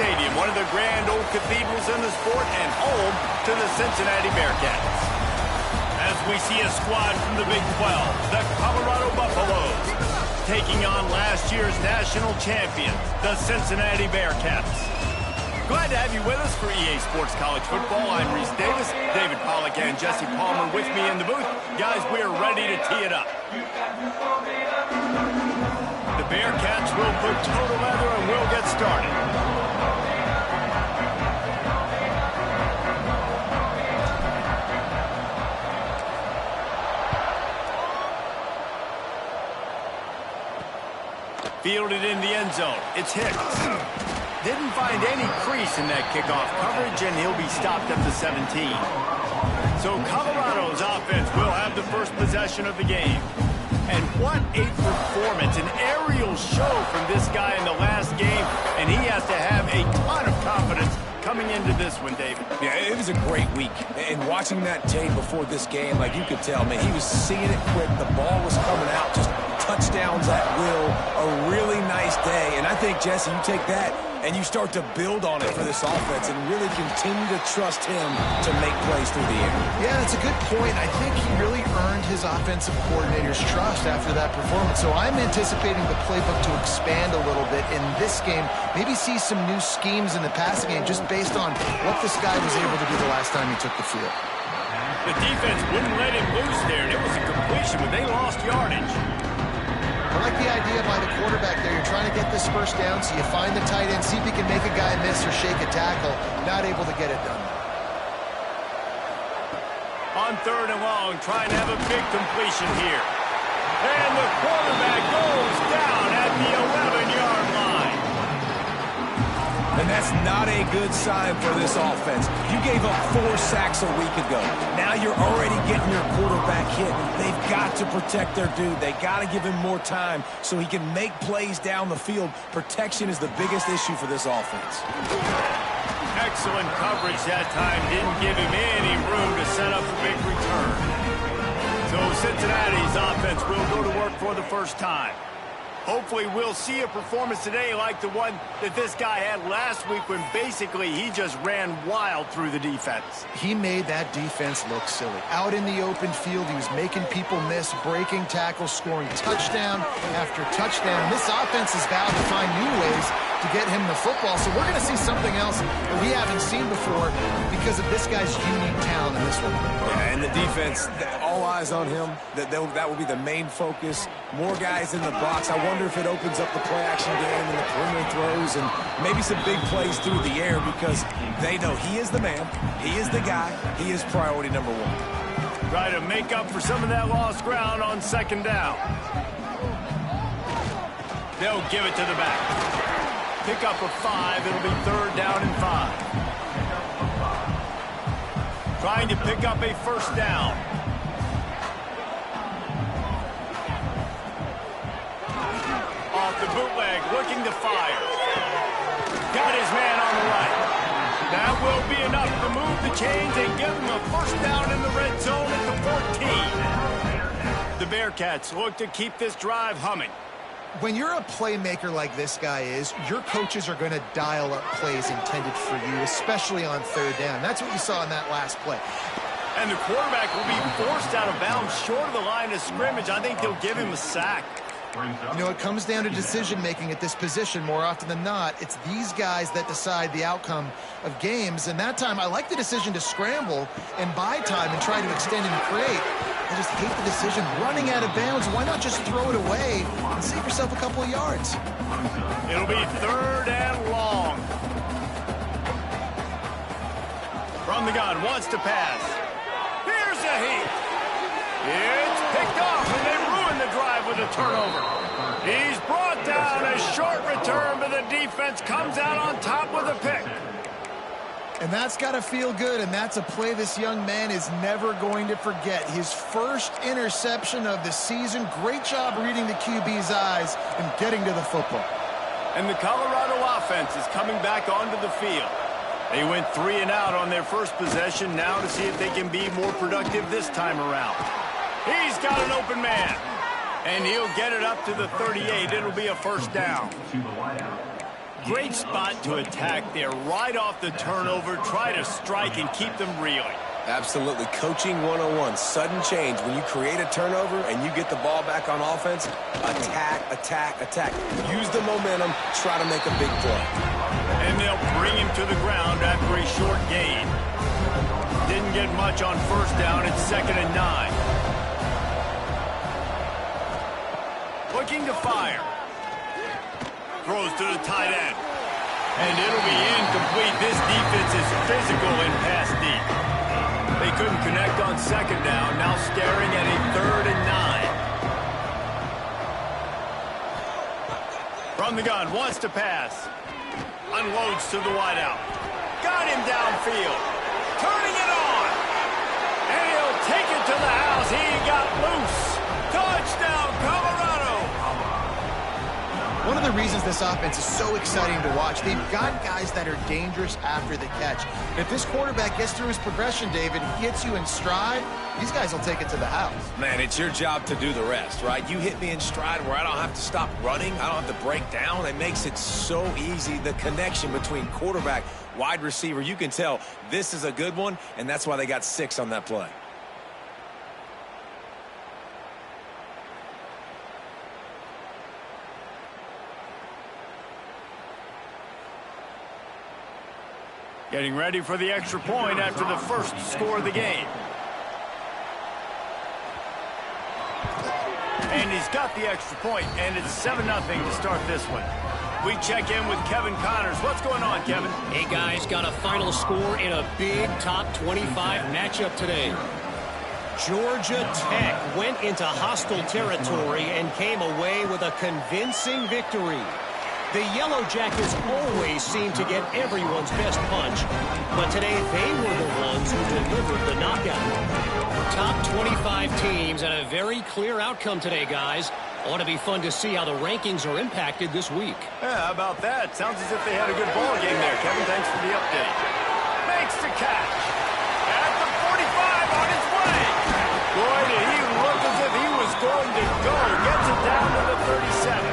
Stadium, one of the grand old cathedrals in the sport and home to the Cincinnati Bearcats. As we see a squad from the Big 12, the Colorado Buffaloes, taking on last year's national champions, the Cincinnati Bearcats. Glad to have you with us for EA Sports College Football. I'm Reese Davis, David Pollack, and Jesse Palmer with me in the booth. Guys, we are ready to tee it up. The Bearcats will put toe to leather and we'll get started. Fielded in the end zone. It's Hicks. Didn't find any crease in that kickoff coverage, and he'll be stopped at the 17. So Colorado's offense will have the first possession of the game. And what a performance, an aerial show from this guy in the last game, and he has to have a ton of confidence coming into this one, David. Yeah, it was a great week. And watching that tape before this game, like you could tell, man, he was seeing it quick. The ball was coming out, just touchdowns at will. A really nice day. And I think, Jesse, you take that and you start to build on it for this offense and really continue to trust him to make plays through the air. Yeah, that's a good point. I think he really earned his offensive coordinator's trust after that performance. So I'm anticipating the playbook to expand a little bit in this game. Maybe see some new schemes in the passing game just based on what this guy was able to do the last time he took the field. The defense wouldn't let him loose there, and it was a completion, but they lost yardage. I like the idea by the quarterback there. You're trying to get this first down, so you find the tight end, see if he can make a guy miss or shake a tackle. Not able to get it done. On 3rd and long, trying to have a big completion here. And the quarterback goes down at the 11-yard line. And that's not a good sign for this offense. You gave up 4 sacks a week ago. Now you're already getting your quarterback hit. They've got to protect their dude. They got to give him more time so he can make plays down the field. Protection is the biggest issue for this offense. Excellent coverage that time. Didn't give him any room to set up a big return. So Cincinnati's offense will go to work for the first time. Hopefully we'll see a performance today like the one that this guy had last week when basically he just ran wild through the defense. He made that defense look silly. Out in the open field, he was making people miss, breaking tackles, scoring touchdown after touchdown. This offense has vowed to find new ways to get him the football. So we're going to see something else that we haven't seen before because of this guy's unique talent in this one. Yeah, and the defense, all eyes on him. That will be the main focus. More guys in the box. I wonder if it opens up the play-action game and the perimeter throws and maybe some big plays through the air because they know he is the man, he is the guy, he is priority number 1. Try to make up for some of that lost ground on 2nd down. They'll give it to the back. Pick up a 5. It'll be 3rd down and 5. Trying to pick up a 1st down. Off the bootleg, looking to fire. Got his man on the right. That will be enough to move the chains and give him a 1st down in the red zone at the 14. The Bearcats look to keep this drive humming. When you're a playmaker like this guy is, your coaches are going to dial up plays intended for you, especially on 3rd down. That's what you saw in that last play. And the quarterback will be forced out of bounds short of the line of scrimmage. I think they'll give him a sack. You know, it comes down to decision-making at this position more often than not. It's these guys that decide the outcome of games. And that time, I like the decision to scramble and buy time and try to extend and create. I just hate the decision. Running out of bounds, why not just throw it away and save yourself a couple of yards? It'll be 3rd and long. From the gun, wants to pass. Here's a heat. It's picked off, and they ruin the drive with a turnover. He's brought down, a short return, but the defense comes out on top with a pick. And that's got to feel good, and that's a play this young man is never going to forget. His first interception of the season. Great job reading the QB's eyes and getting to the football. And the Colorado offense is coming back onto the field. They went 3 and out on their first possession, now to see if they can be more productive this time around. He's got an open man, and he'll get it up to the 38. It'll be a 1st down. Great spot to attack there. Right off the turnover, try to strike and keep them reeling. Absolutely. Coaching 101. Sudden change. When you create a turnover and you get the ball back on offense, attack, attack, attack. Use the momentum. Try to make a big play. And they'll bring him to the ground after a short gain. Didn't get much on first down. It's 2nd and 9. Looking to fire. Throws to the tight end. And it'll be incomplete. This defense is physical and pass deep. They couldn't connect on 2nd down. Now staring at a 3rd and 9. From the gun, wants to pass. Unloads to the wideout. Got him downfield. Turning it on. And he'll take it to the house. He got loose. Touchdown, Colorado. One of the reasons this offense is so exciting to watch, they've got guys that are dangerous after the catch. If this quarterback gets through his progression, David, gets you in stride, these guys will take it to the house. Man, it's your job to do the rest, right? You hit me in stride where I don't have to stop running. I don't have to break down. It makes it so easy. The connection between quarterback, wide receiver, you can tell this is a good one, and that's why they got 6 on that play. Getting ready for the extra point after the first score of the game. And he's got the extra point, and it's 7-0 to start this one. We check in with Kevin Connors. What's going on, Kevin? Hey, guys, got a final score in a big top 25 matchup today. Georgia Tech went into hostile territory and came away with a convincing victory. The Yellow Jackets always seem to get everyone's best punch, but today they were the ones who delivered the knockout. Top 25 teams and a very clear outcome today, guys. Ought to be fun to see how the rankings are impacted this week. Yeah, how about that? Sounds as if they had a good ball game there, Kevin. Thanks for the update. Makes the catch. At the 45 on his way. Boy, did he look as if he was going to go. Gets it down to the 37.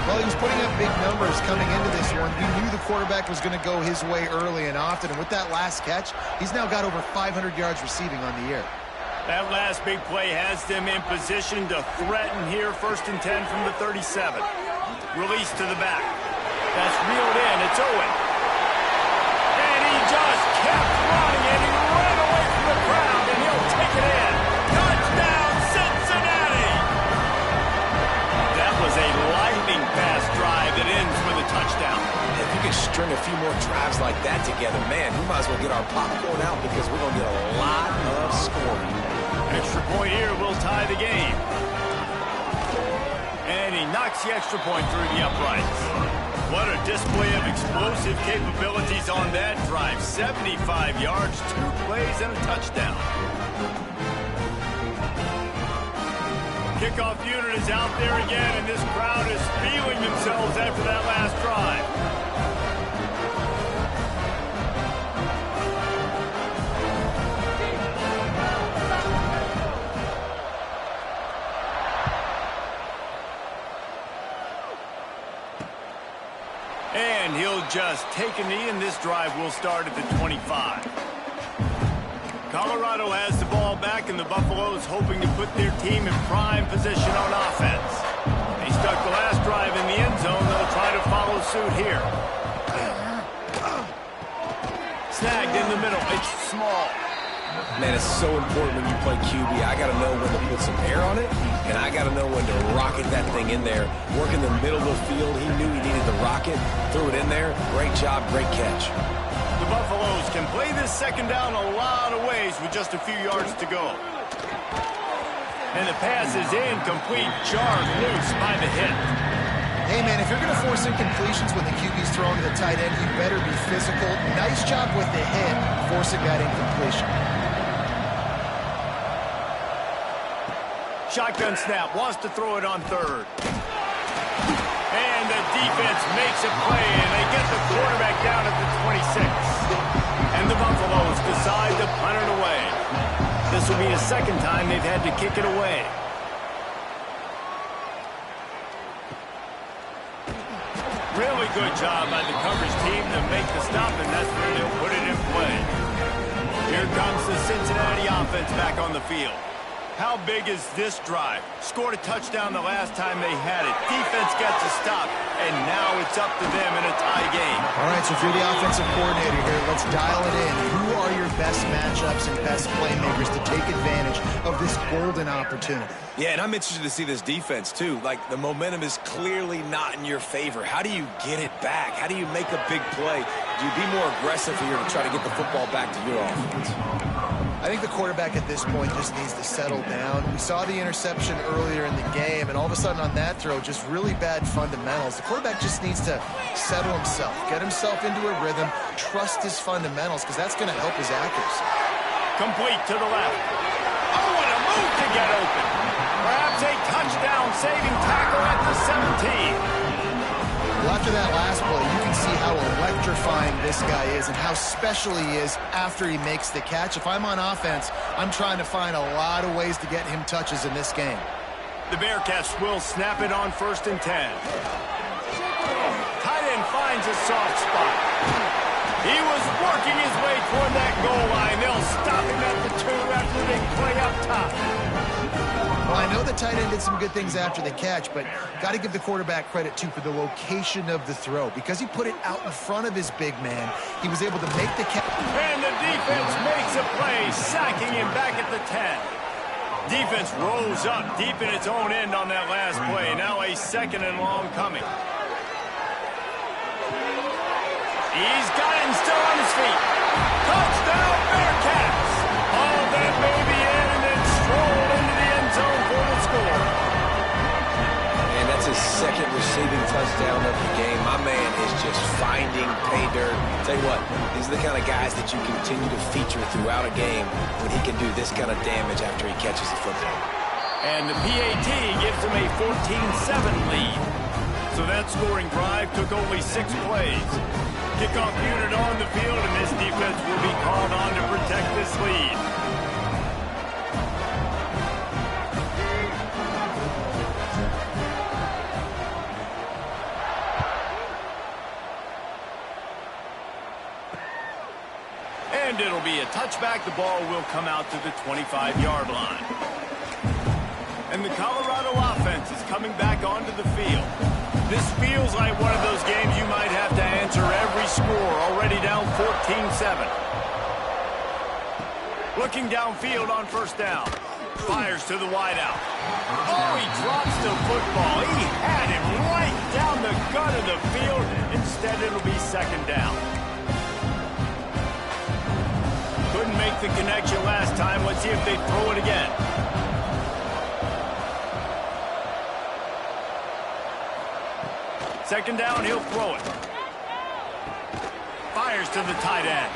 Well, he was putting up big numbers coming into this one. He knew the quarterback was going to go his way early and often, and with that last catch, he's now got over 500 yards receiving on the year. That last big play has them in position to threaten here. 1st and 10 from the 37. Release to the back. That's reeled in. It's Owen. And he just kept running, and he ran away from the crowd, and he'll take it in. Touchdown, Cincinnati! That was a lightning fast drive that ends with a touchdown. If you can string a few more drives like that together, man, we might as well get our popcorn out because we're going to get a lot of scoring. Extra point here will tie the game. And he knocks the extra point through the uprights. What a display of explosive capabilities on that drive. 75 yards, 2 plays, and a touchdown. Kickoff unit is out there again, and this crowd is feeling themselves after that last drive. And he'll just take a knee, and this drive will start at the 25. Colorado has the ball back, and the Buffaloes hoping to put their team in prime position on offense. They stuck the last drive in the end zone. They'll try to follow suit here. Snagged in the middle. It's small. Man, it's so important when you play QB. I got to know when to put some air on it, and I got to know when to rocket that thing in there. Work in the middle of the field. He knew he needed the rocket. Threw it in there. Great job. Great catch. The Buffaloes can play this 2nd down a lot of ways with just a few yards to go. And the pass is incomplete. Jarred loose by the hit. Hey, man, if you're going to force incompletions when the QB's throwing to the tight end, you better be physical. Nice job with the hit, forcing that incompletion. Shotgun snap, wants to throw it on 3rd. And the defense makes a play, and they get the quarterback down at the 26. And the Buffaloes decide to punt it away. This will be the 2nd time they've had to kick it away. Really good job by the coverage team to make the stop, and that's where they'll put it in play. Here comes the Cincinnati offense back on the field. How big is this drive? Scored a touchdown the last time they had it. Defense gets a stop, and now it's up to them in a tie game. All right, so if you're the offensive coordinator here, let's dial it in. Who are your best matchups and best playmakers to take advantage of this golden opportunity? Yeah, and I'm interested to see this defense, too. Like, the momentum is clearly not in your favor. How do you get it back? How do you make a big play? Do you be more aggressive here to try to get the football back to your offense? I think the quarterback at this point just needs to settle down. We saw the interception earlier in the game, and all of a sudden on that throw, just really bad fundamentals. The quarterback just needs to settle himself, get himself into a rhythm, trust his fundamentals, because that's going to help his accuracy. Complete to the left. Oh, what a move to get open. Perhaps a touchdown-saving tackle at the 17. Well, after that last play, you can see how electrifying this guy is and how special he is after he makes the catch. If I'm on offense, I'm trying to find a lot of ways to get him touches in this game. The Bearcats will snap it on 1st and 10. Tight end finds a soft spot. He was working his way toward that goal line. They'll stop him at the 2 after the big play up top. Well, I know the tight end did some good things after the catch, but got to give the quarterback credit, too, for the location of the throw. Because he put it out in front of his big man, he was able to make the catch. And the defense makes a play, sacking him back at the 10. Defense rolls up deep in its own end on that last play. Now a 2nd and long coming. He's got him still on his feet. Touchdown, Bearcats! All that baby in and then strolled into the end zone for the score. And that's his 2nd receiving touchdown of the game. My man is just finding pay dirt. Tell you what, these are the kind of guys that you continue to feature throughout a game when he can do this kind of damage after he catches the football. And the PAT gives him a 14-7 lead. So that scoring drive took only 6 plays. Kickoff unit on the field, and this defense will be called on to protect this lead. And it'll be a touchback. The ball will come out to the 25-yard line. And the Colorado offense is coming back onto the field. This feels like one of those games you might have to answer every score, already down 14-7. Looking downfield on 1st down. Fires to the wideout. Oh, he drops the football. He had him right down the gut of the field. Instead, it'll be 2nd down. Couldn't make the connection last time. Let's see if they throw it again. Second down, he'll throw it. Fires to the tight end.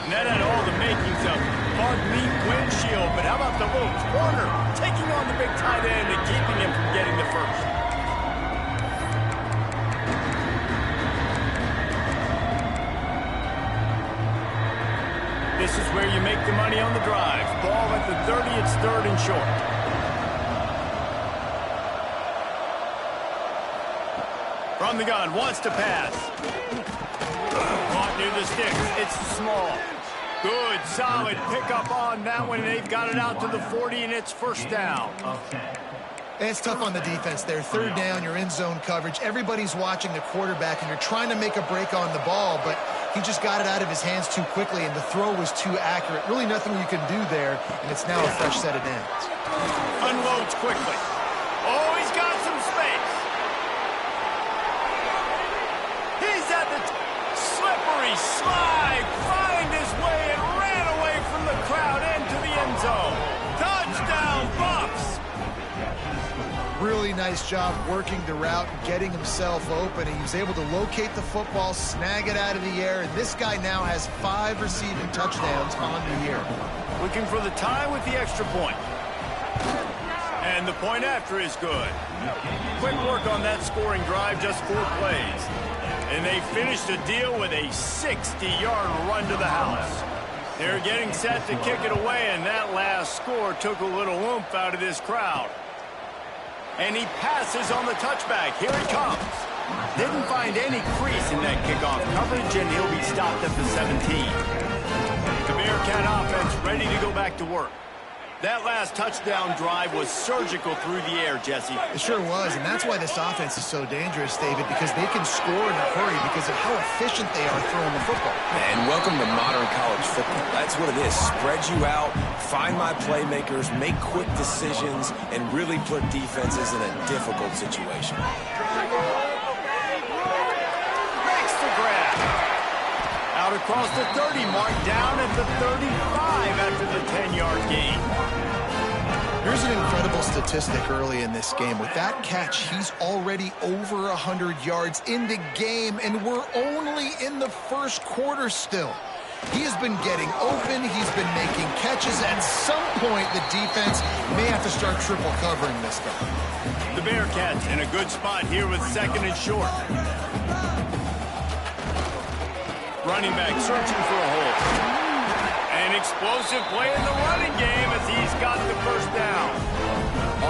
And that had all the makings of bug meat windshield. But how about the little corner taking on the big tight end and keeping him from getting the first? This is where you make the money on the drive. Ball at the 30, it's 3rd and short. From the gun, wants to pass. Caught near the sticks. It's small. Good, solid pickup on that one. They've got it out to the 40, and it's 1st down. And it's tough on the defense there. 3rd down, you're in zone coverage. Everybody's watching the quarterback, and you're trying to make a break on the ball, but he just got it out of his hands too quickly, and the throw was too accurate. Really nothing you can do there, and it's now a fresh set of downs. Unloads quickly. Oh, he's got some space. He's at the slippery slide, find his way and ran away from the crowd into the end zone. Touchdown, Buffs! Really nice job working the route, getting himself open. He was able to locate the football, snag it out of the air, and this guy now has 5 receiving touchdowns on the year. Looking for the tie with the extra point. And the point after is good. Quick work on that scoring drive, just 4 plays. And they finished the deal with a 60-yard run to the house. They're getting set to kick it away, and that last score took a little oomph out of this crowd. And he passes on the touchback. Here he comes. Didn't find any crease in that kickoff coverage, and he'll be stopped at the 17. The Bearcat offense ready to go back to work. That last touchdown drive was surgical through the air, Jesse. It sure was, and that's why this offense is so dangerous, David, because they can score in a hurry because of how efficient they are throwing the football. And welcome to modern college football. That's what it is. Spread you out, find my playmakers, make quick decisions, and really put defenses in a difficult situation. Makes the grab. Out across the 30 mark, down at the 35 after the 10-yard gain. Here's an incredible statistic early in this game. With that catch, he's already over 100 yards in the game, and we're only in the first quarter still. He has been getting open. He's been making catches. At some point, the defense may have to start triple covering this guy. The Bearcats in a good spot here with second and short. Running back searching for a hole. An explosive play in the running game as he's got the first down.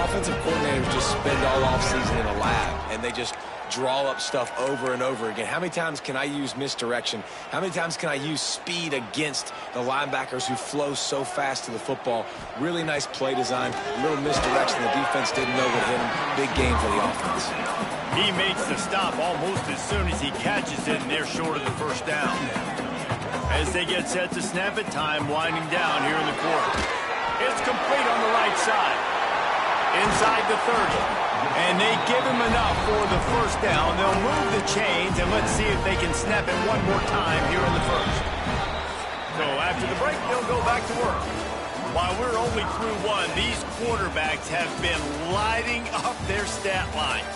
Offensive coordinators just spend all offseason in a lab, and they just draw up stuff over and over again. How many times can I use misdirection? How many times can I use speed against the linebackers who flow so fast to the football? Really nice play design, a little misdirection. The defense didn't know what hit him. Big game for the offense. He makes the stop almost as soon as he catches it, and they're short of the first down. As they get set to snap it, time winding down here in the quarter. It's complete on the right side. Inside the 30. And they give him enough for the first down. They'll move the chains, and let's see if they can snap it one more time here in the first. So after the break, they'll go back to work. While we're only through one, these quarterbacks have been lighting up their stat lines.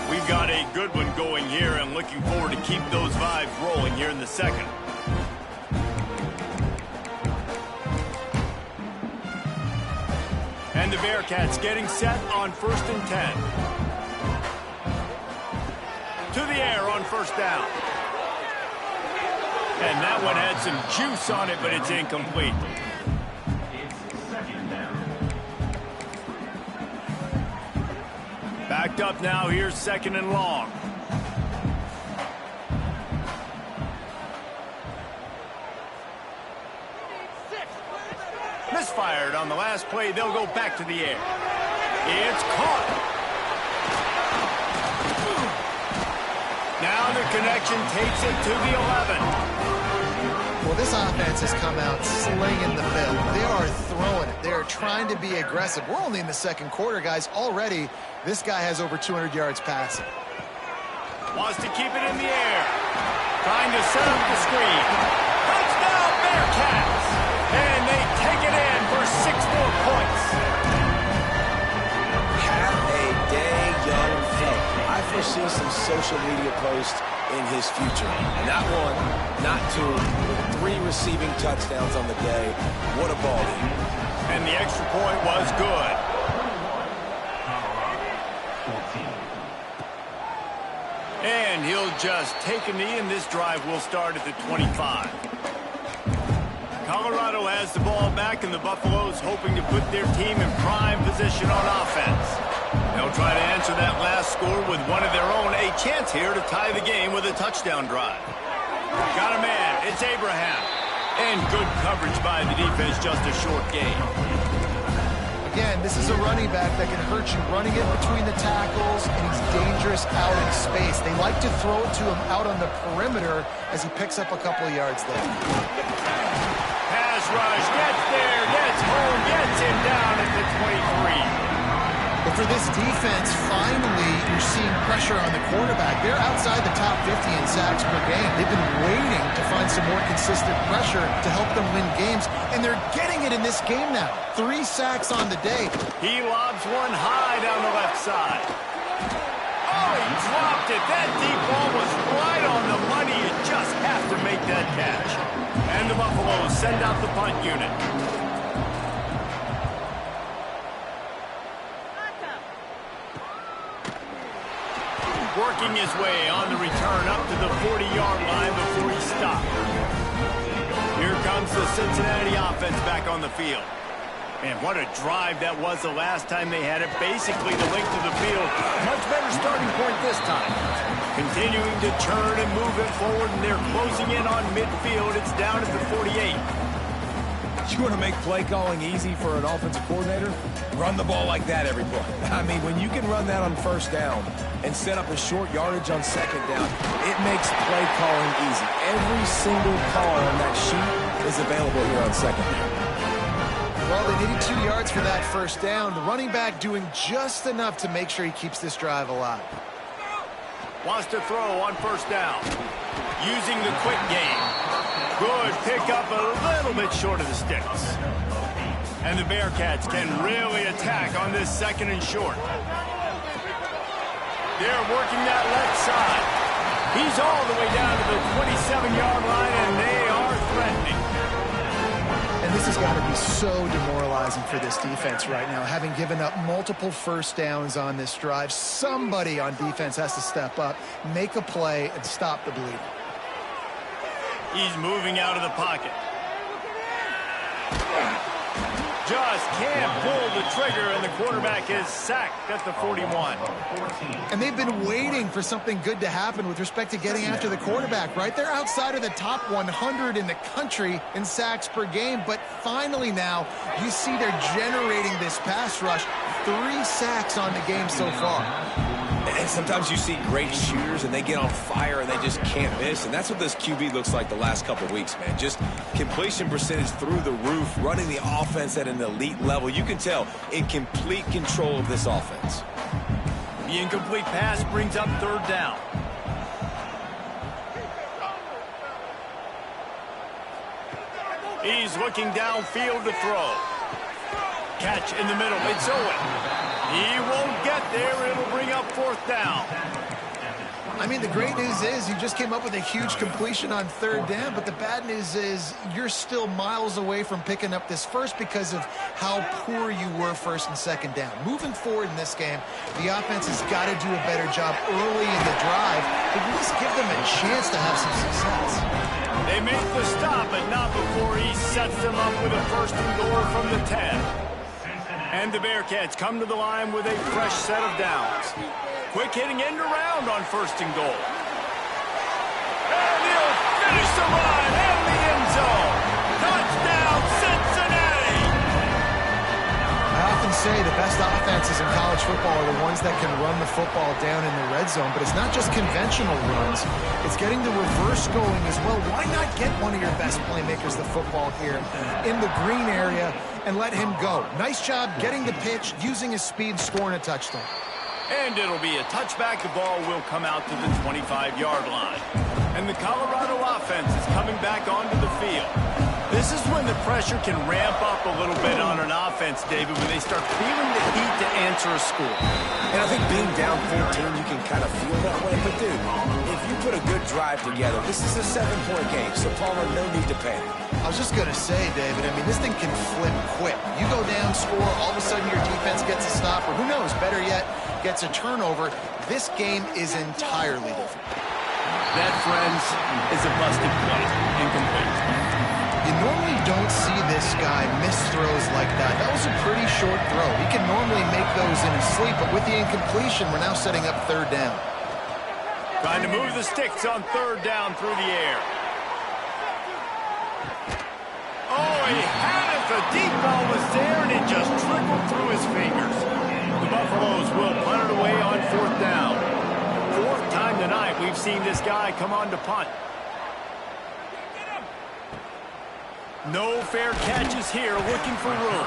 We've got a good one going here, and looking forward to keep those vibes rolling here in the second. And the Bearcats getting set on 1st and 10. To the air on first down. And that one had some juice on it, but it's incomplete. Backed up now, here's 2nd and long. Misfired on the last play. They'll go back to the air. It's caught. Now the connection takes it to the 11. Well, this offense has come out slinging the mill. They are throwing it. They are trying to be aggressive. We're only in the second quarter, guys. Already, this guy has over 200 yards passing. Wants to keep it in the air. Trying to set up the screen. Touchdown, Bearcats! And they take it in for 6 more points. Have a day, young fella. I foresee some social media posts in his future. Not one, not two, but 3 receiving touchdowns on the day. What a ball game. And the extra point was good. And he'll just take a knee, and this drive will start at the 25. Colorado has the ball back, and the Buffaloes hoping to put their team in prime position on offense. They'll try to answer that last score with one of their own. A chance here to tie the game with a touchdown drive. Got a man. It's Abraham. And good coverage by the defense, just a short gain. Again, this is a running back that can hurt you running it between the tackles, and he's dangerous out in space. They like to throw it to him out on the perimeter as he picks up a couple of yards there. Pass rush, gets there, gets home, gets him down at the 23. But for this defense, finally, you're seeing pressure on the quarterback. They're outside the top 50 in sacks per game. They've been waiting to find some more consistent pressure to help them win games, and they're getting it in this game now. 3 sacks on the day. He lobs one high down the left side. Oh, he dropped it. That deep ball was right on the money. You just have to make that catch. And the Buffaloes send out the punt unit. Working his way on the return up to the 40-yard line before he stopped. Here comes the Cincinnati offense back on the field. And what a drive that was the last time they had it. Basically the length of the field. Much better starting point this time. Continuing to churn and move it forward, and they're closing in on midfield. It's down at the 48. You want to make play calling easy for an offensive coordinator? Run the ball like that every play. I mean, when you can run that on first down and set up a short yardage on second down, it makes play calling easy. Every single call on that sheet is available here on second down. Well, they needed 2 yards for that first down. The running back doing just enough to make sure he keeps this drive alive. Wants to throw on first down. Using the quick game. Good pickup, a little bit short of the sticks. And the Bearcats can really attack on this second and short. They're working that left side. He's all the way down to the 27-yard line, and they are threatening. And this has got to be so demoralizing for this defense right now. Having given up multiple first downs on this drive, somebody on defense has to step up, make a play, and stop the bleeding. He's moving out of the pocket. Just can't pull the trigger, and the quarterback is sacked at the 41. And they've been waiting for something good to happen with respect to getting after the quarterback, right? They're outside of the top 100 in the country in sacks per game, but finally now you see they're generating this pass rush. 3 sacks on the game so far. And sometimes you see great shooters and they get on fire and they just can't miss. And that's what this QB looks like the last couple of weeks, man. Just completion percentage through the roof, running the offense at an elite level. You can tell in complete control of this offense. The incomplete pass brings up third down. He's looking downfield to throw. Catch in the middle. It's Owen. He won't get there. It'll bring up fourth down. I mean, the great news is you just came up with a huge completion on third down, but the bad news is you're still miles away from picking up this first because of how poor you were first and second down. Moving forward in this game, the offense has got to do a better job early in the drive to at least give them a chance to have some success. They make the stop, but not before he sets them up with a first and goal from the 10. And the Bearcats come to the line with a fresh set of downs. Quick hitting end around on first and goal. And he'll finish the line in the end zone. Touchdown, Cincinnati! I often say the best offenses in college football are the ones that can run the football down in the red zone, but it's not just conventional runs. It's getting the reverse going as well. Why not get one of your best playmakers the football here in the green area and let him go? Nice job getting the pitch, using his speed, scoring a touchdown. And it'll be a touchback. The ball will come out to the 25-yard line. And the Colorado offense is coming back onto the field. This is when the pressure can ramp up a little bit on an offense, David, when they start feeling the heat to answer a score. And I think being down 14, you can kind of feel that way. But, dude, if you put a good drive together, this is a 7-point game, so Palmer, no need to panic. I was just going to say, David, I mean, this thing can flip quick. You go down, score, all of a sudden your defense gets a stop, or who knows, better yet, gets a turnover. This game is entirely different. That, friends, is a busted play. Incomplete. You normally don't see this guy miss throws like that. That was a pretty short throw. He can normally make those in his sleep, but with the incompletion, we're now setting up third down. Trying to move the sticks on third down through the air. Oh, he had it. The deep ball was there, and it just trickled through his fingers. The Buffaloes will punt it away on fourth down. Fourth time tonight we've seen this guy come on to punt. No fair catches here, looking for room.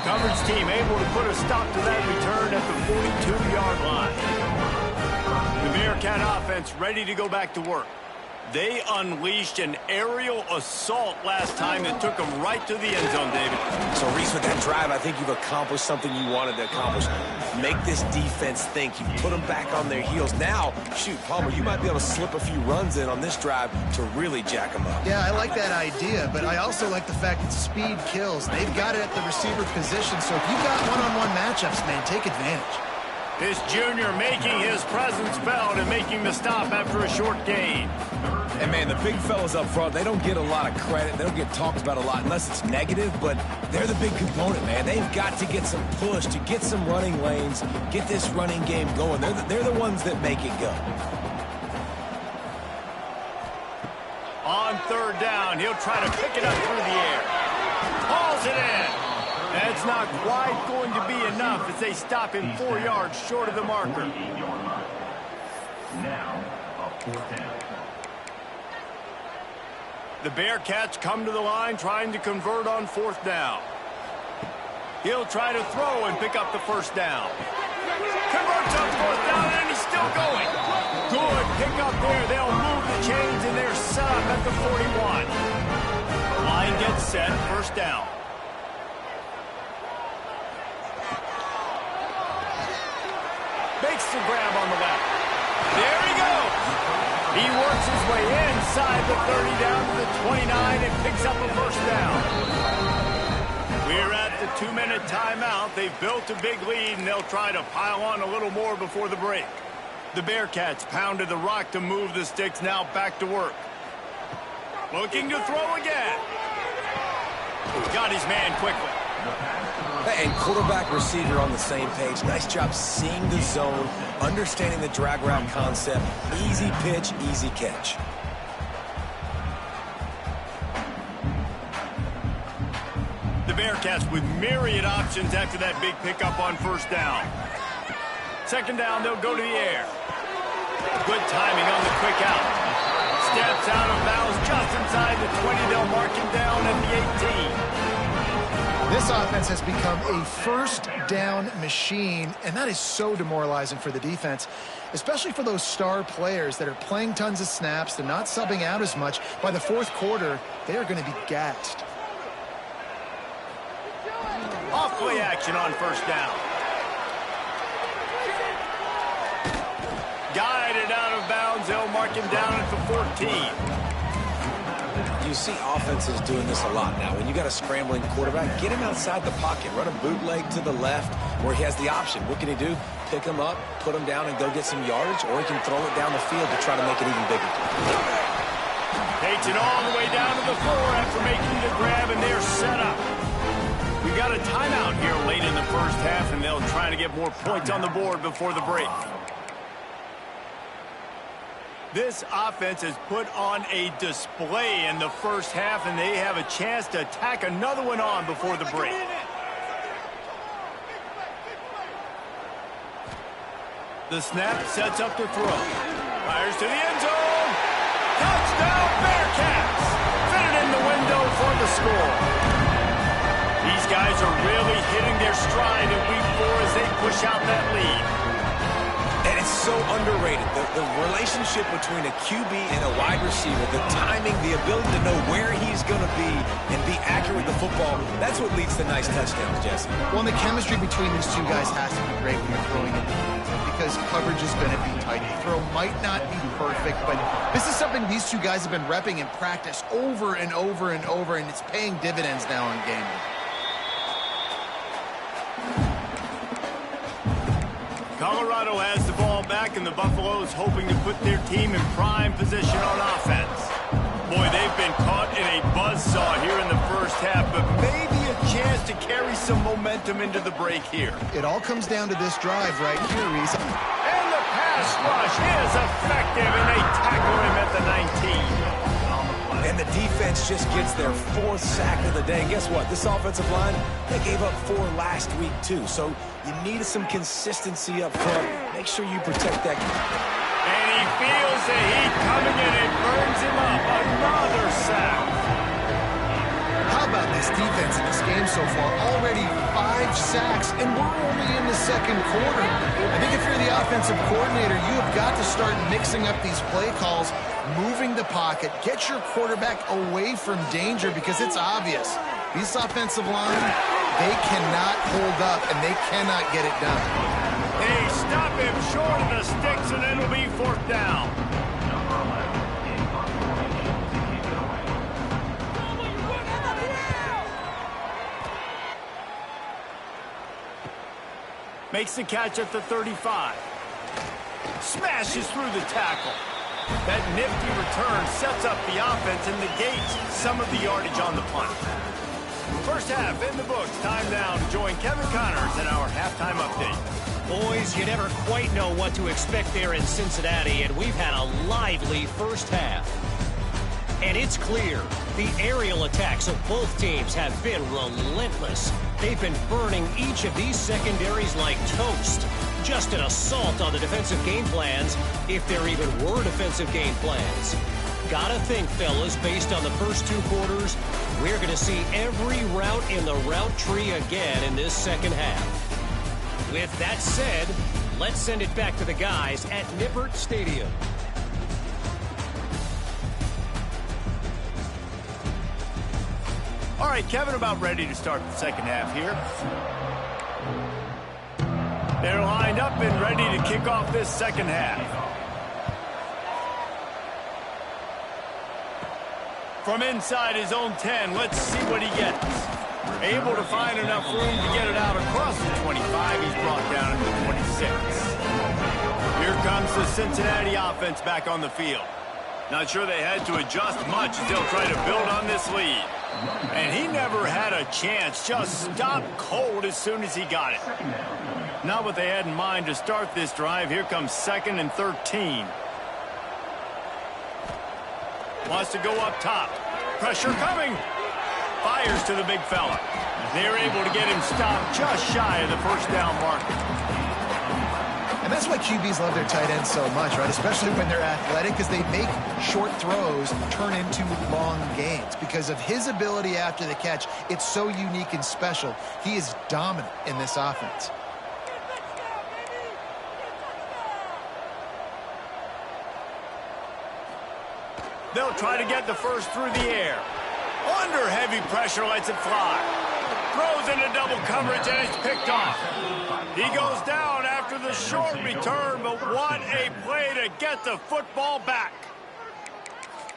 Coverage team able to put a stop to that return at the 42-yard line. The Bearcat offense ready to go back to work. They unleashed an aerial assault last time that took them right to the end zone, David. So, Reese, with that drive, I think you've accomplished something you wanted to accomplish. Make this defense think. You put them back on their heels. Now, shoot, Palmer, you might be able to slip a few runs in on this drive to really jack them up. Yeah, I like that idea, but I also like the fact that speed kills. They've got it at the receiver position, so if you've got one-on-one matchups, man, take advantage. This junior making his presence felt and making the stop after a short gain. And, man, the big fellas up front, they don't get a lot of credit. They don't get talked about a lot unless it's negative, but they're the big component, man. They've got to get some push, to get some running lanes, get this running game going. They're the ones that make it go. On third down, he'll try to pick it up through the air. Hauls it in. That's not quite going to be enough as they stop him 4 yards short of the marker. Now, a fourth down. The Bearcats come to the line trying to convert on fourth down. He'll try to throw and pick up the first down. Converts on fourth down, and he's still going. Good pick up there. They'll move the chains, and they're set up at the 41. Line gets set, first down. Makes the grab on the left. There he goes. He works his way inside the 30 down to the 29 and picks up a first down. We're at the 2-minute timeout. They've built a big lead, and they'll try to pile on a little more before the break. The Bearcats pounded the rock to move the sticks, now back to work. Looking to throw again. Got his man quickly. And quarterback receiver on the same page. Nice job seeing the zone, understanding the drag route concept. Easy pitch, easy catch. The Bearcats with myriad options after that big pickup on first down. Second down, they'll go to the air. Good timing on the quick out. Steps out of bounds just inside the 20. They'll mark him down at the 18. This offense has become a first down machine, and that is so demoralizing for the defense, especially for those star players that are playing tons of snaps. They're not subbing out as much. By the fourth quarter, they are going to be gassed. Off play action on first down. Guided out of bounds. They'll mark him down at the 14. You see offenses doing this a lot now. When you got a scrambling quarterback, get him outside the pocket. Run a bootleg to the left where he has the option. What can he do? Pick him up, put him down, and go get some yards, or he can throw it down the field to try to make it even bigger. Takes it all the way down to the 4 after making the grab, and they're set up. We got a timeout here late in the first half, and they'll try to get more points on the board before the break. This offense has put on a display in the first half, and they have a chance to tack another one on before the break. The snap sets up the throw. Fires to the end zone. Touchdown, Bearcats! Fitted in the window for the score. These guys are really hitting their stride in week 4 as they push out that lead. And it's so underrated. The relationship between a QB and a wide receiver, the timing, the ability to know where he's going to be and be accurate with the football, that's what leads to nice touchdowns, Jesse. Well, the chemistry between these two guys has to be great when you're throwing it because coverage is going to be tight. The throw might not be perfect, but this is something these two guys have been repping in practice over and over and over, and it's paying dividends now in game. Colorado has the ball back, and the Buffaloes hoping to put their team in prime position on offense. Boy, they've been caught in a buzzsaw here in the first half, but maybe a chance to carry some momentum into the break here. It all comes down to this drive right here, Reese. And the pass rush is effective, and they tackle him at the 19. And the defense just gets their 4th sack of the day. And guess what? This offensive line, they gave up 4 last week, too. So you need some consistency up front. Make sure you protect that. And he feels the heat coming in and burns him up. Another sack. How about this defense in this game so far? Already 5 sacks, and we're only in the second quarter. I think if you're the offensive coordinator, you have got to start mixing up these play calls, moving the pocket, get your quarterback away from danger because it's obvious. These offensive line, they cannot hold up, and they cannot get it done. They stop him short of the sticks, and it'll be 4th down. Makes the catch at the 35. Smashes through the tackle. That nifty return sets up the offense and negates some of the yardage on the punt. First half in the books. Time now to join Kevin Connors in our halftime update. Boys, you never quite know what to expect there in Cincinnati, and we've had a lively first half. And it's clear, the aerial attacks of both teams have been relentless. They've been burning each of these secondaries like toast. Just an assault on the defensive game plans, if there even were defensive game plans. Gotta think, fellas, based on the first 2 quarters, we're going to see every route in the route tree again in this second half. With that said, let's send it back to the guys at Nippert Stadium. All right, Kevin, about ready to start the second half here. They're lined up and ready to kick off this second half. From inside his own 10, let's see what he gets. Able to find enough room to get it out across the 25. He's brought down at the 26. Here comes the Cincinnati offense back on the field. Not sure they had to adjust much as they'll try to build on this lead. And he never had a chance. Just stopped cold as soon as he got it. Not what they had in mind to start this drive. Here comes 2nd and 13. Wants to go up top. Pressure coming. Fires to the big fella. They're able to get him stopped just shy of the first down marker. And that's why QBs love their tight ends so much, right? Especially when they're athletic, because they make short throws turn into long gains. Because of his ability after the catch, it's so unique and special. He is dominant in this offense. They'll try to get the first through the air. Under heavy pressure, lets it fly. Throws into double coverage, and it's picked off. He goes down after the short return, but what a play to get the football back.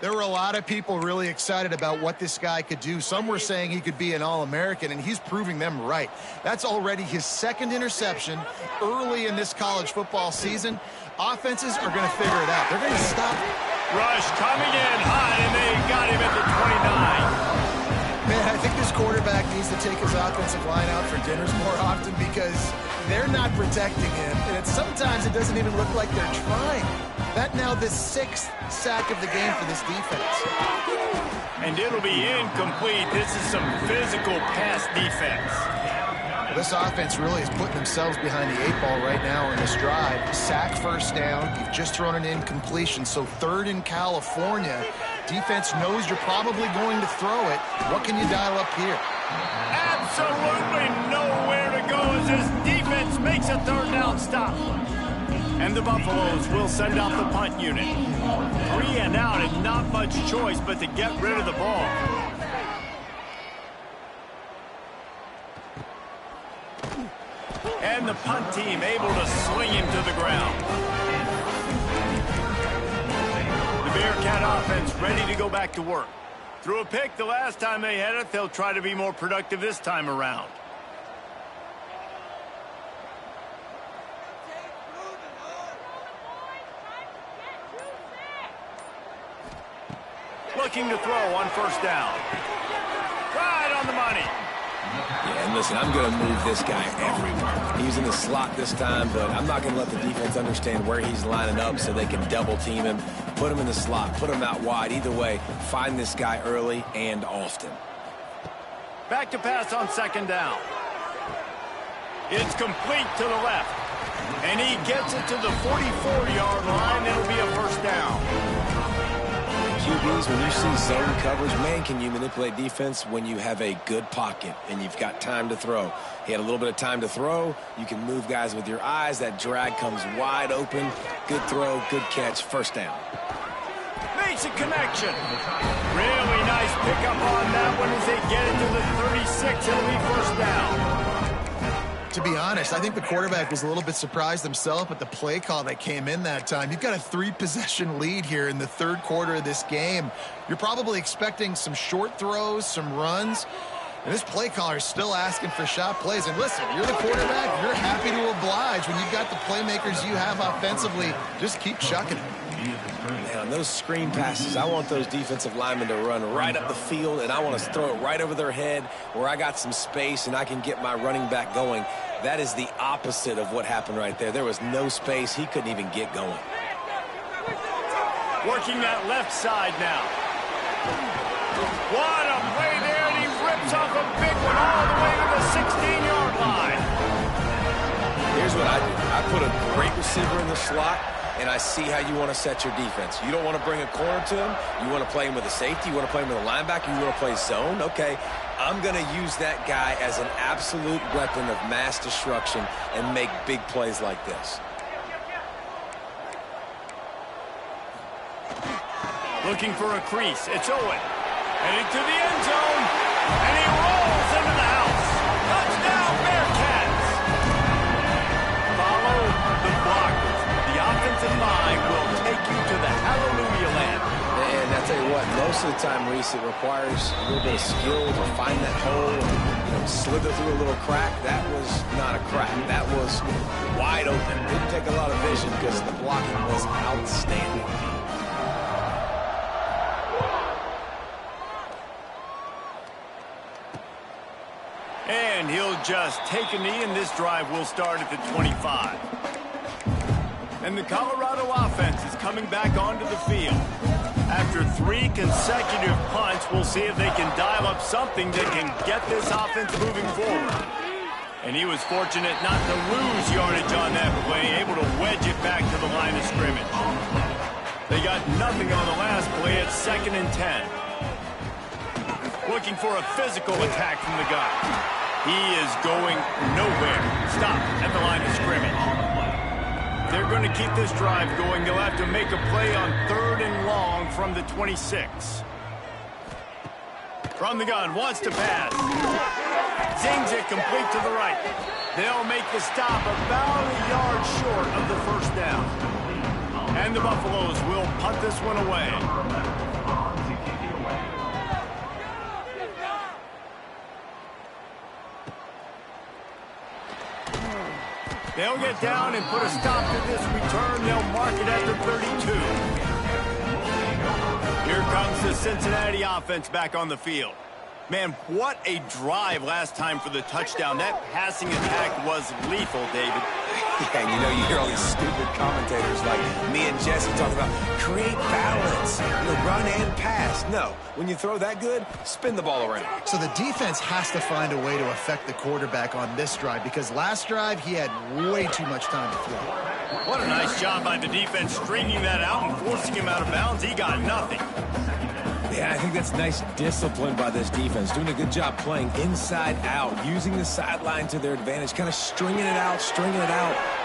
There were a lot of people really excited about what this guy could do. Some were saying he could be an All-American, and he's proving them right. That's already his 2nd interception early in this college football season. Offenses are going to figure it out. They're going to stop. Rush coming in hot, and they got him at the 29. Man, I think this quarterback needs to take his offensive line out for dinners more often because they're not protecting him. And sometimes it doesn't even look like they're trying. That now the 6th sack of the game for this defense. And it'll be incomplete. This is some physical pass defense. Well, this offense really is putting themselves behind the 8 ball right now in this drive. Sack, first down. You've just thrown an incompletion. So 3rd in California. Defense knows you're probably going to throw it. What can you dial up here? Absolutely nowhere to go as this defense makes a 3rd down stop. And the Buffaloes will send out the punt unit. 3 and out and not much choice but to get rid of the ball. And the punt team able to sling him to the ground. The Bearcat offense ready to go back to work. Threw a pick the last time they had it. They'll try to be more productive this time around. Looking to throw on first down. Right on the money. Yeah, and listen, I'm going to move this guy everywhere. He's in the slot this time, but I'm not going to let the defense understand where he's lining up so they can double team him, put him in the slot, put him out wide. Either way, find this guy early and often. Back to pass on 2nd down. It's complete to the left. And he gets it to the 44-yard line. It'll be a first down. QBs, when you see zone coverage, man, can you manipulate defense when you have a good pocket and you've got time to throw. He had a little bit of time to throw. You can move guys with your eyes. That drag comes wide open. Good throw, good catch, first down. Makes a connection. Really nice pickup on that one as they get into the 36. It'll be first down. To be honest, I think the quarterback was a little bit surprised himself at the play call that came in that time. You've got a 3-possession lead here in the 3rd quarter of this game. You're probably expecting some short throws, some runs, and this play caller is still asking for shot plays. And listen, you're the quarterback. You're happy to oblige when you've got the playmakers you have offensively. Just keep chucking it. Now, And those screen passes, I want those defensive linemen to run right up the field, and I want to throw it right over their head where I got some space and I can get my running back going. That is the opposite of what happened right there. There was no space. He couldn't even get going. Working that left side now. What a play there, and he rips off a big one all the way to the 16-yard line. Here's what I do. I put a great receiver in the slot, and I see how you want to set your defense. You don't want to bring a corner to him. You want to play him with a safety. You want to play him with a linebacker. You want to play zone. Okay, I'm going to use that guy as an absolute weapon of mass destruction and make big plays like this. Looking for a crease. It's Owen. Heading to the end zone. And he rolls into the house. Touchdown, Bearcats. Follow the blockers. The offensive line will take you to the hallelujah land. And I tell you what, most of the time, Reese, it requires a little bit of skill to find that hole and slither through a little crack. That was not a crack. That was wide open. Didn't take a lot of vision because the blocking was outstanding. And he'll just take a knee, and this drive will start at the 25. And the Colorado offense is coming back onto the field. After 3 consecutive punts, we'll see if they can dial up something that can get this offense moving forward. And he was fortunate not to lose yardage on that play, able to wedge it back to the line of scrimmage. They got nothing on the last play at 2nd and 10. Looking for a physical attack from the guy. He is going nowhere. Stop at the line of scrimmage. They're going to keep this drive going. They'll have to make a play on 3rd and long from the 26. From the gun, wants to pass. Zings it complete to the right. They'll make the stop about a yard short of the first down. And the Buffaloes will punt this one away. They'll get down and put a stop to this return. They'll mark it at the 32. Here comes the Cincinnati offense back on the field. Man, what a drive last time for the touchdown. That passing attack was lethal, David. Yeah, and you hear all these stupid commentators like me and Jesse talking about create balance, run and pass. No, when you throw that good, spin the ball around. So the defense has to find a way to affect the quarterback on this drive because last drive he had way too much time to throw. What a nice job by the defense stringing that out and forcing him out of bounds. He got nothing. Yeah, I think that's nice discipline by this defense. Doing a good job playing inside out, using the sideline to their advantage, kind of stringing it out,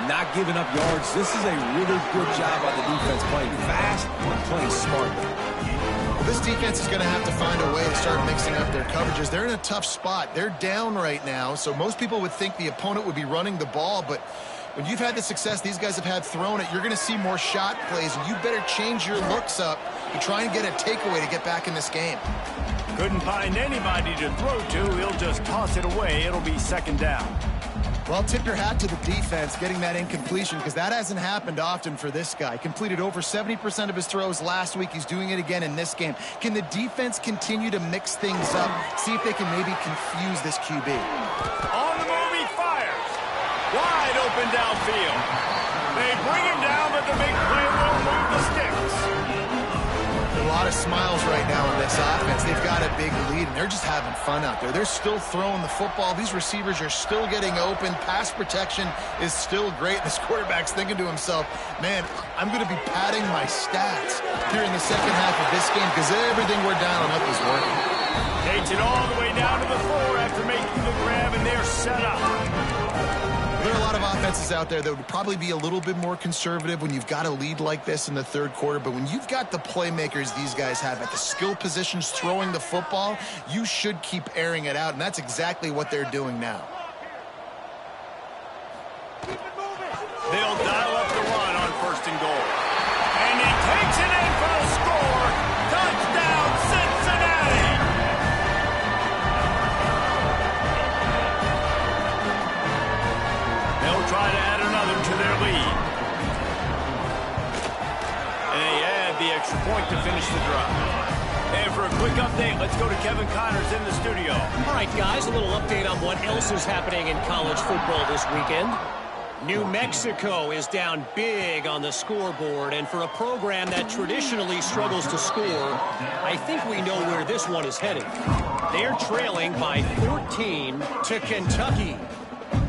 not giving up yards. This is a really good job by the defense, playing fast and playing smartly. Well, this defense is going to have to find a way to start mixing up their coverages. They're in a tough spot. They're down right now, so most people would think the opponent would be running the ball, but when you've had the success these guys have had throwing it, you're going to see more shot plays, and you better change your looks up to try and get a takeaway to get back in this game. Couldn't find anybody to throw to. He'll just toss it away. It'll be 2nd down. Well, tip your hat to the defense getting that incompletion because that hasn't happened often for this guy. Completed over 70% of his throws last week. He's doing it again in this game. Can the defense continue to mix things up? See if they can maybe confuse this QB. On the move, he fires. Wide open downfield. They bring him down, but the big play will move the sticks. A lot of smiles right now in this offense. They've got a big lead, and they're just having fun out there. They're still throwing the football. These receivers are still getting open. Pass protection is still great. This quarterback's thinking to himself, man, I'm going to be padding my stats here in the second half of this game because everything we're dialing up is working. Takes it all the way down to the 4 after making the grab, and they're set up. There are a lot of offenses out there that would probably be a little bit more conservative when you've got a lead like this in the 3rd quarter, but when you've got the playmakers these guys have at the skill positions throwing the football, you should keep airing it out, and that's exactly what they're doing now. They'll dial up the run on 1st and goal. And he takes it in for a score. Touchdown, Cincinnati! They'll try to add another to their lead. And they add the extra point to finish the drive. And for a quick update, let's go to Kevin Connors in the studio. All right, guys, a little update on what else is happening in college football this weekend. New Mexico is down big on the scoreboard, and for a program that traditionally struggles to score, I think we know where this one is headed. They're trailing by 14 to Kentucky.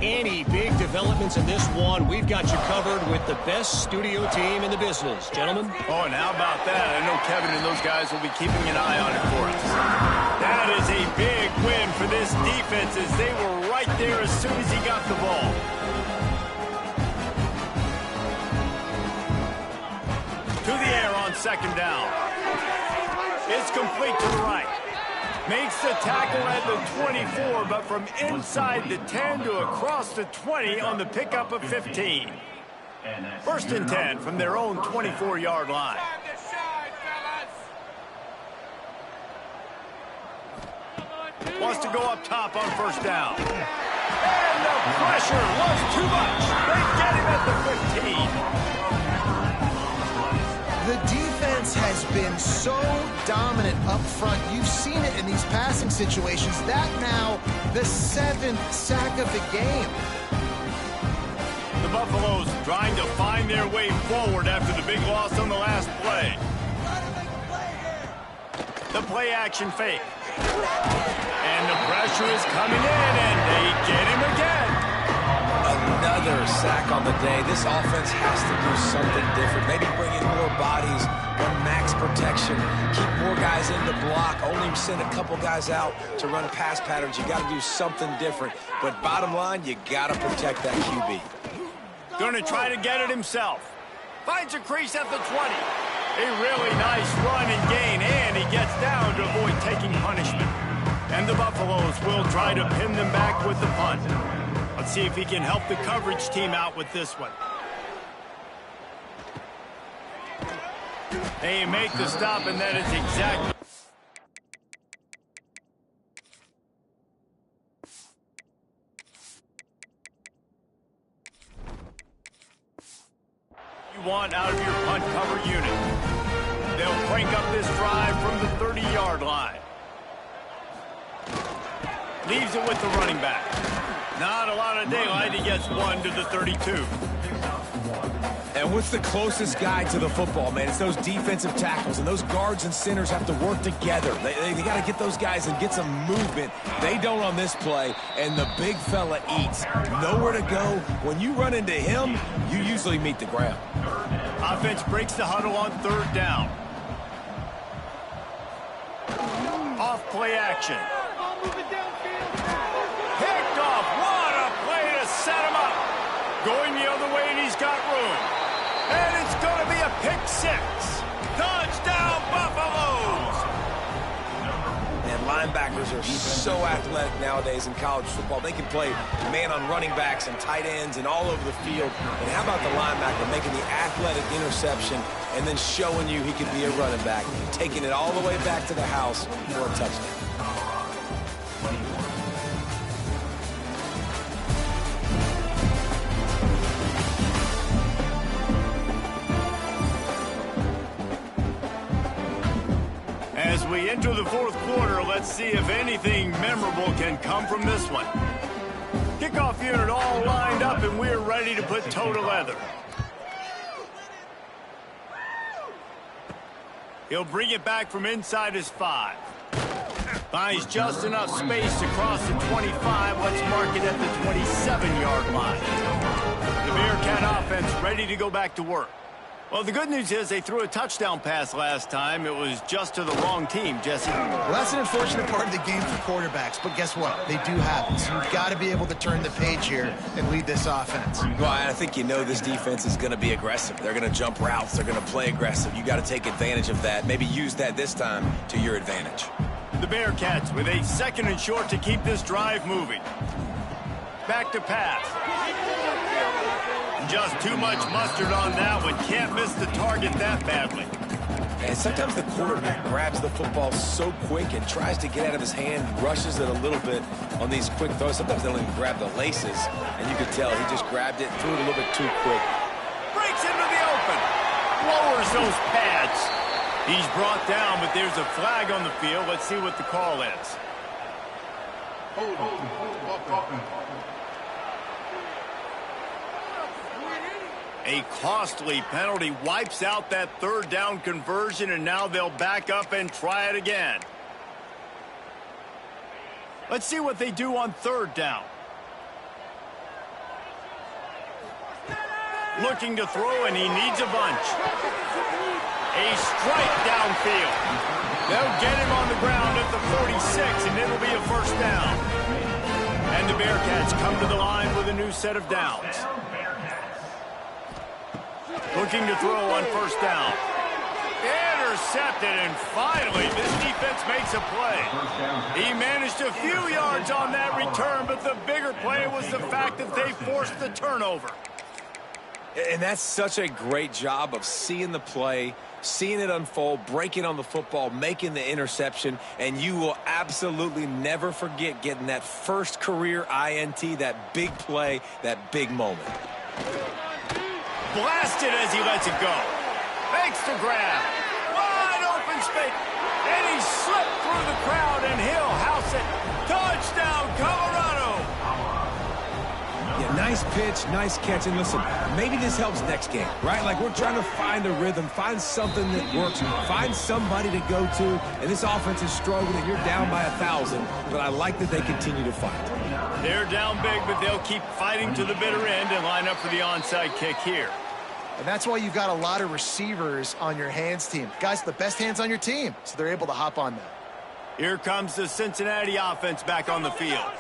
Any big developments in this one, we've got you covered with the best studio team in the business. Gentlemen? Oh, and how about that? I know Kevin and those guys will be keeping an eye on it for us. That is a big win for this defense as they were right there as soon as he got the ball. To the air on second down. It's complete to the right. Makes the tackle at the 24, but from inside the 10 to across the 20 on the pickup of 15. First and 10 from their own 24-yard line. Wants to go up top on first down. And the pressure was too much. They get him at the 15. The defense has been so dominant up front. You've seen it in these passing situations. That now the 7th sack of the game. The Buffaloes trying to find their way forward after the big loss on the last play. The play action fake. And the pressure is coming in, and they get him again. Another sack on the day. This offense has to do something different. Maybe bring in more bodies, run max protection, keep more guys in the block, only send a couple guys out to run pass patterns. You got to do something different. But bottom line, you got to protect that QB. Going to try to get it himself. Finds a crease at the 20. A really nice run and gain, and he gets down to avoid taking punishment. And the Buffaloes will try to pin them back with the punt. Let's see if he can help the coverage team out with this one. They make the stop, and that is exactly... you want out of your punt cover unit. They'll crank up this drive from the 30-yard line. Leaves it with the running back. Not a lot of daylight. He gets one to the 32. And what's the closest guy to the football, man? It's those defensive tackles, and those guards and centers have to work together. They got to get those guys and get some movement. They don't on this play, and the big fella eats. Nowhere to go. When you run into him, you usually meet the ground. Offense breaks the huddle on third down. Off play action. Picked off. What a play to set him up. Going the other way, and he's got room. And it's going to be a pick six. Touchdown, Buffaloes! And linebackers are so athletic nowadays in college football. They can play man on running backs and tight ends and all over the field. And how about the linebacker making the athletic interception and then showing you he can be a running back, taking it all the way back to the house for a touchdown. As we enter the fourth quarter, let's see if anything memorable can come from this one. Kickoff unit all lined up, and we're ready to put toe to leather. He'll bring it back from inside his 5. Finds just enough space to cross the 25. Let's mark it at the 27-yard line. The Bearcat offense ready to go back to work. Well, the good news is they threw a touchdown pass last time. It was just to the wrong team, Jesse. Well, that's an unfortunate part of the game for quarterbacks, but guess what? They do have it. So you've got to be able to turn the page here and lead this offense. Well, I think you know this defense is going to be aggressive. They're going to jump routes. They're going to play aggressive. You got to take advantage of that. Maybe use that this time to your advantage. The Bearcats with a second and short to keep this drive moving. Back to pass. Just too much mustard on that one. Can't miss the target that badly. And sometimes the quarterback grabs the football so quick and tries to get out of his hand, rushes it a little bit on these quick throws. Sometimes they don't even grab the laces, and you could tell he just grabbed it, threw it a little bit too quick. Breaks into the open. Lowers those pads. He's brought down, but there's a flag on the field. Let's see what the call is. A costly penalty wipes out that third down conversion, and now they'll back up and try it again. Let's see what they do on third down. Looking to throw, and he needs a bunch. A strike downfield. They'll get him on the ground at the 46, and it'll be a first down. And the Bearcats come to the line with a new set of downs. Looking to throw on first down. Intercepted, and finally, this defense makes a play. He managed a few yards on that return, but the bigger play was the fact that they forced the turnover. And that's such a great job of seeing the play, seeing it unfold, breaking on the football, making the interception, and you will absolutely never forget getting that first career INT, that big play, that big moment. Blasted as he lets it go. Makes the grab. Wide open space. And he slipped through the crowd, and he'll house it. Touchdown, Colorado. Yeah, nice pitch, nice catch. And listen, maybe this helps next game, right? Like, we're trying to find a rhythm, find something that works, find somebody to go to. And this offense is struggling, and you're down by 1,000. But I like that they continue to fight. They're down big, but they'll keep fighting to the bitter end and line up for the onside kick here. And that's why you've got a lot of receivers on your hands team. Guys, the best hands on your team, so they're able to hop on that. Here comes the Cincinnati offense back on the field.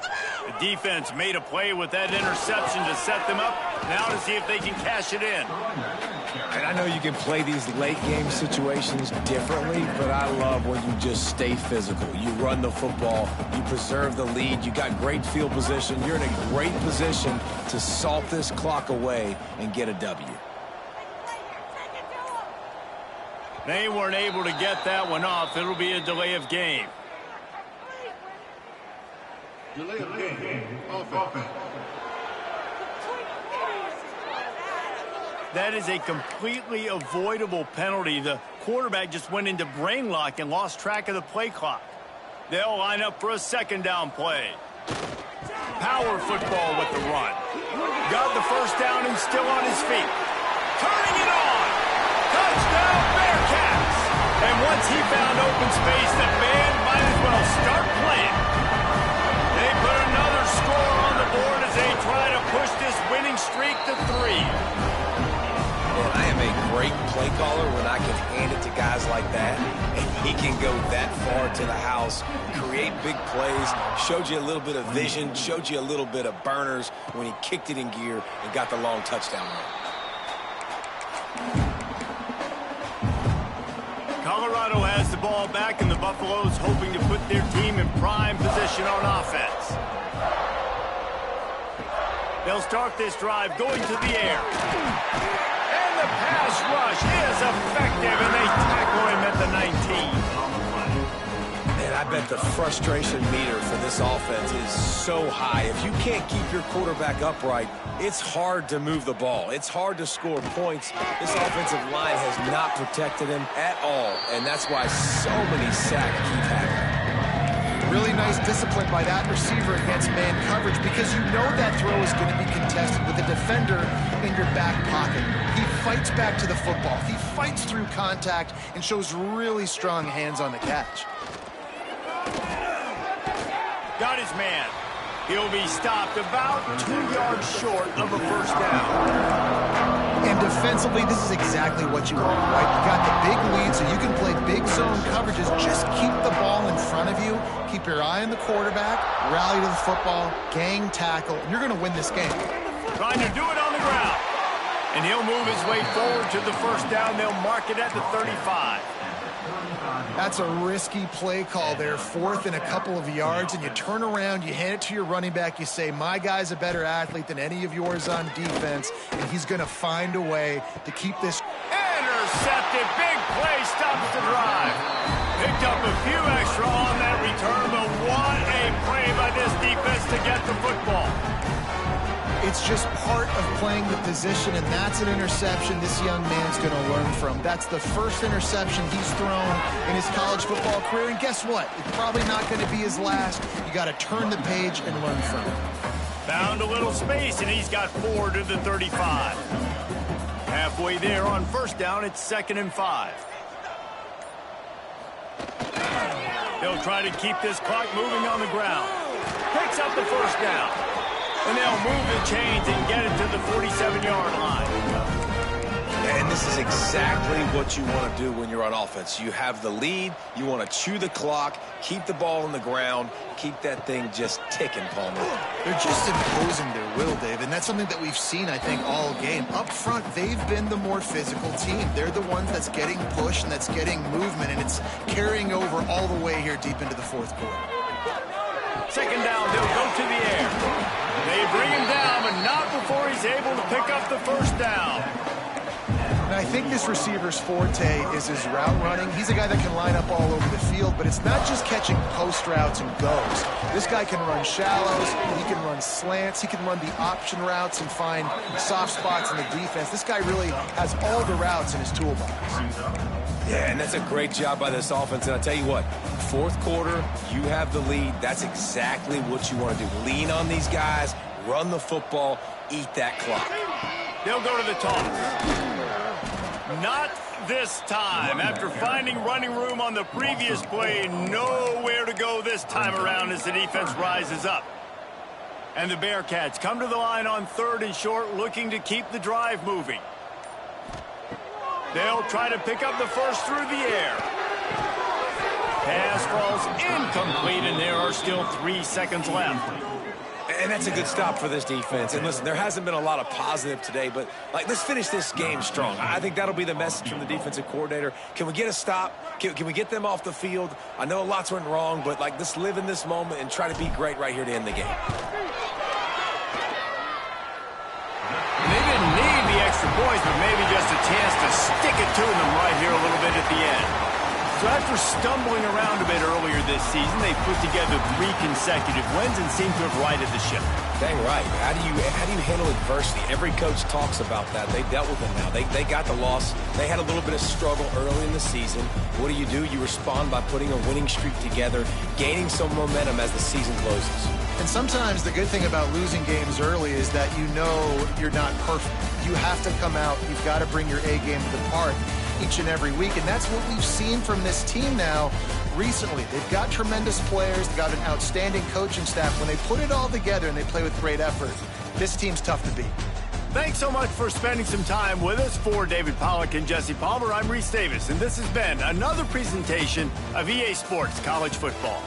The defense made a play with that interception to set them up. Now to see if they can cash it in. And I know you can play these late game situations differently, but I love when you just stay physical. You run the football, you preserve the lead, you got great field position. You're in a great position to salt this clock away and get a W. They weren't able to get that one off. It'll be a delay of game. Delay of game. Offense. That is a completely avoidable penalty. The quarterback just went into brain lock and lost track of the play clock. They'll line up for a second down play. Power football with the run. Got the first down and still on his feet. Turning it on. Touchdown Bearcats. And once he found open space, the band might as well start playing. They put another score on the board as they try to push this winning streak to 3. Man, I am a great play caller when I can hand it to guys like that, and he can go that far to the house, create big plays, showed you a little bit of vision, showed you a little bit of burners when he kicked it in gear and got the long touchdown run. Colorado has the ball back, and the Buffaloes hoping to put their team in prime position on offense. They'll start this drive going to the air. And the pass rush is effective, and they tackle him at the 19. Man, I bet the frustration meter for this offense is so high. If you can't keep your quarterback upright, it's hard to move the ball. It's hard to score points. This offensive line has not protected him at all, and that's why so many sacks keep happening. Really nice discipline by that receiver against man coverage, because you know that throw is going to be contested with a defender in your back pocket. He fights back to the football. He fights through contact and shows really strong hands on the catch. Got his man. He'll be stopped about 2 yards short of a first down. And defensively, this is exactly what you want, right? You got the big lead, so you can play big zone coverages. Just keep the ball in front of you. Keep your eye on the quarterback. Rally to the football. Gang tackle. And you're going to win this game. Trying to do it on the ground. And he'll move his way forward to the first down. They'll mark it at the 35. That's a risky play call there, 4th and a couple of yards, and you turn around, you hand it to your running back, you say, my guy's a better athlete than any of yours on defense, and he's going to find a way to keep this. Intercepted, big play, stops the drive. Picked up a few extra on that return, but what a play by this defense to get the football. It's It's just part of playing the position, and that's an interception this young man's going to learn from. That's the first interception he's thrown in his college football career, and guess what? It's probably not going to be his last. You got to turn the page and learn from it. Found a little space, and he's got 4 to the 35. Halfway there on first down, it's 2nd and 5. They'll try to keep this clock moving on the ground. Picks up the first down. And they'll move the chains and get it to the 47-yard line. And this is exactly what you want to do when you're on offense. You have the lead. You want to chew the clock, keep the ball on the ground, keep that thing just ticking, Palmer. They're just imposing their will, Dave, and that's something that we've seen, I think, all game. Up front, they've been the more physical team. They're the ones that's getting pushed and that's getting movement, and it's carrying over all the way here deep into the fourth quarter. 2nd down, they'll go to the air. They bring him down, but not before he's able to pick up the first down. And I think this receiver's forte is his route running. He's a guy that can line up all over the field, but it's not just catching post routes and goes. This guy can run shallows, he can run slants, he can run the option routes and find soft spots in the defense. This guy really has all the routes in his toolbox. Yeah, and that's a great job by this offense. And I'll tell you what, fourth quarter, you have the lead. That's exactly what you want to do. Lean on these guys, run the football, eat that clock. They'll go to the toss. Not this time. After finding running room on the previous play, nowhere to go this time around as the defense rises up. And the Bearcats come to the line on 3rd and short, looking to keep the drive moving. They'll try to pick up the first through the air. Pass falls incomplete, and there are still 3 seconds left. And that's a good stop for this defense. And listen, there hasn't been a lot of positive today, but let's finish this game strong. I think that'll be the message from the defensive coordinator. Can we get a stop? Can we get them off the field? I know lots went wrong, but let's live in this moment and try to be great right here to end the game. They didn't need the extra points, but maybe just a chance to stick it to them right here a little bit at the end. So after stumbling around a bit earlier this season, they put together 3 consecutive wins and seem to have righted the ship. Dang right. How do you handle adversity? Every coach talks about that. They dealt with it now. They got the loss. They had a little bit of struggle early in the season. What do? You respond by putting a winning streak together, gaining some momentum as the season closes. And sometimes the good thing about losing games early is that you know you're not perfect. You have to come out. You've got to bring your A game to the park each and every week, and that's what we've seen from this team now recently. They've got tremendous players. They've got an outstanding coaching staff. When they put it all together and they play with great effort, this team's tough to beat. Thanks so much for spending some time with us. For David Pollack and Jesse Palmer, I'm Reese Davis, and this has been another presentation of EA Sports College Football.